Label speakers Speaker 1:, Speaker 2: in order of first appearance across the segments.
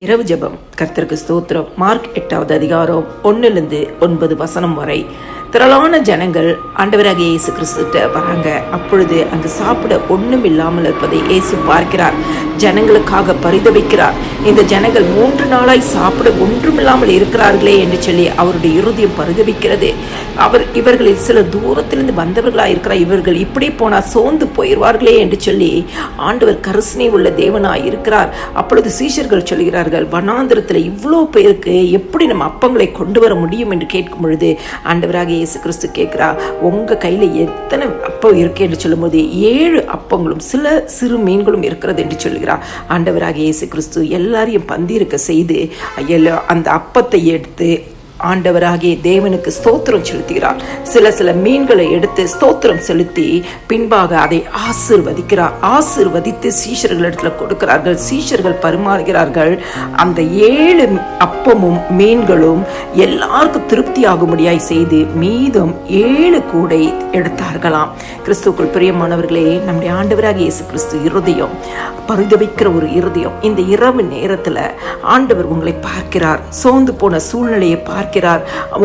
Speaker 1: இரவு ஜெபம். கர்த்தருக்கு ஸ்தோத்திரம். மார்க் 8வது அதிகாரம் 1-9 வரை. திரளான ஜனங்கள் ஆண்டவராகிய இயேசு கிறிஸ்துட்ட வராங்க. அப்பொழுது அங்கு சாப்பிட ஒன்றும் இல்லாமல் இருப்பதை இயேசு பார்க்கிறார். ஜனங்களுக்காக பரிதவிக்கிறார். இந்த ஜனங்கள் 3 நாளாய் சாப்பிட ஒன்றுமில்லாமல் இருக்கிறார்களே என்று சொல்லி அவருடைய இருதயம் பரிதவிக்கிறது. இவர்களில் சில தூரத்திலிருந்து வந்தவர்களாக இருக்கிறார். இவர்கள் இப்படி போனால் சோர்ந்து போயிடுவார்களே என்று சொல்லி ஆண்டவர் கருசனை உள்ள தேவனாய் இருக்கிறார். அப்பொழுது சீஷர்கள் சொல்கிறார்கள், வனாந்திரத்தில் இவ்வளோ பேருக்கு எப்படி நம்ம அப்பங்களை கொண்டு வர முடியும் என்று கேட்கும் பொழுது ஆண்டவராக இயேசு கிறிஸ்து கேட்கிறா, உங்க கையில எத்தனை அப்பம் இருக்கு என்று சொல்லும்போது 7 அப்பங்களும் சில சிறு மீன்களும் இருக்கிறது என்று சொல்கிறார். ஆண்டவராக இயேசு கிறிஸ்து எல்லாரையும் பந்திருக்க செய்து அந்த அப்பத்தை எடுத்து ஆண்டவராகிய தேவனுக்கு ஸ்தோத்திரம் செலுத்துகிறார். சில மீன்களை எடுத்து ஸ்தோத்திரம் செலுத்தி பின்பாக அதை ஆசீர்வதித்து சீஷர்களிடத்துல கொடுக்கிறார்கள். சீஷர்கள் பரிமாறுகிறார்கள். அந்த 7 அப்பமும் மீன்களும் எல்லாருக்கும் திருப்தி ஆகும்படியாய் செய்து மீதம் 7 கூடை எடுத்தார்களாம். கிறிஸ்துவுக்குள் பிரியமானவர்களே, நம்முடைய ஆண்டவராகிய இயேசு கிறிஸ்து இருதயம் பரிதவிக்கிற ஒரு இருதயம். இந்த இரவு நேரத்துல ஆண்டவர் உங்களை பார்க்கிறார். சோர்ந்து போன சூழ்நிலையை பார்க்கிறார்.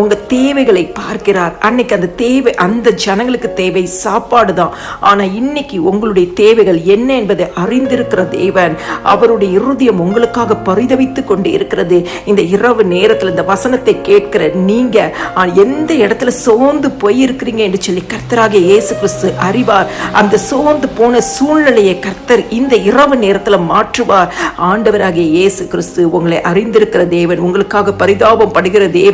Speaker 1: உங்க தேவைகளை பார்க்கிறார். அன்னைக்கு அந்த தேவை, அந்த ஜனங்களுக்கு தேவை சாப்பாடு தான். ஆனா இன்னைக்கு உங்களுடைய தேவைகள் என்ன என்பதை அறிந்திருக்கிற தேவன், அவருடைய இருதயம் உங்களுக்காக பரிதவித்து கொண்டு இருக்கிறது. இந்த இரவு நேரத்தில் இந்த வசனத்தை கேட்கிற நீங்க எந்த இடத்துல சோர்ந்து போயிருக்கிறீங்க என்று சொல்லி கர்த்தராகிய இயேசு கிறிஸ்து அறிவார். அந்த சோர்ந்து போன சூழ்நிலையை கர்த்தர் இந்த இரவு நேரத்துல மாற்றுவார். ஆண்டவராகிய இயேசு கிறிஸ்து உங்களை அறிந்திருக்கிற தேவன், உங்களுக்காக பரிதாபம் படுகிற தேவன்,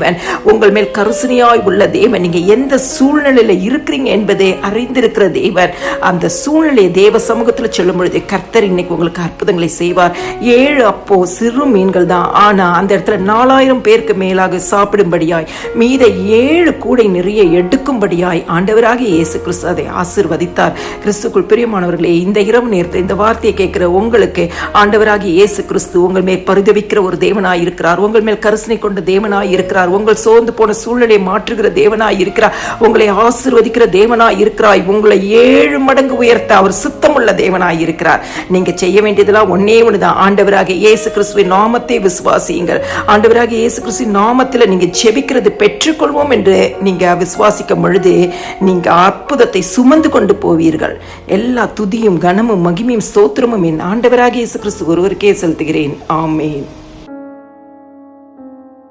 Speaker 1: உங்கள் மேல் கருசனையாய் உள்ள தேவன். நீங்க எந்த சூழ்நிலையில இருக்கிறீங்க என்பதை அறிந்திருக்கிற தேவன். அந்த சூழ்நிலையை தேவ சமூகத்துல சொல்லும் பொழுது கர்த்தர் இன்னைக்கு உங்களுக்கு அற்புதங்களை செய்வார். 7 அப்போ சிறு மீன்கள் தான். ஆனா அந்த இடத்துல 4000 பேருக்கு மேலாக சாப்பிடும்படியாய் மீத 7 கூடை நிறைய எடுக்கும்படியாய் ஆண்டவராகிய இயேசு கிறிஸ்து அதை ஆசீர்வதித்தார். கிறிஸ்துக்குள் பிரியமானவர்களே, இந்த இரவு நேரத்தில் இந்த வார்த்தையை கேட்கிற உங்களுக்கு ஆண்டவராகிய இயேசு கிறிஸ்து உங்கள் மேல் பரிதவிக்கிற ஒரு தேவனாய் இருக்கிறார். உங்கள் மேல் கருசனை கொண்ட தேவனாய் இருக்கிறார். உங்கள் சோர்ந்து போன சூழ்நிலையை மாற்றுகிற தேவனாய் இருக்கிறார். உங்களை ஆசீர்வதிக்கிற தேவனாய் இருக்கிறார். உங்களை 7 மடங்கு உயர்த்த அவர் சுத்தமுள்ள தேவனாய் இருக்கிறார். நீங்க செய்ய வேண்டியதெல்லாம் ஒன்னே ஒண்ணுதான். ஆண்டவராகிய இயேசு கிறிஸ்துவின் நாமத்தை விசுவாசியுங்கள். ஆண்டவராகிய இயேசு கிறிஸ்துவின் நாமத்தில் நீங்க ஜெபிக்கிறது பெற்றுக்கொள்வோம் என்று நீங்க விசுவாசிக்கும் பொழுது நீங்க அற்புதத்தை சுமந்து கொண்டு போவீர்கள். எல்லா துதியும் கனமும் மகிமையும் ஸ்தோத்திரமும் என் ஆண்டவராகிய இயேசு கிறிஸ்து ஒருவருக்கே செலுத்துகிறேன். ஆமென்.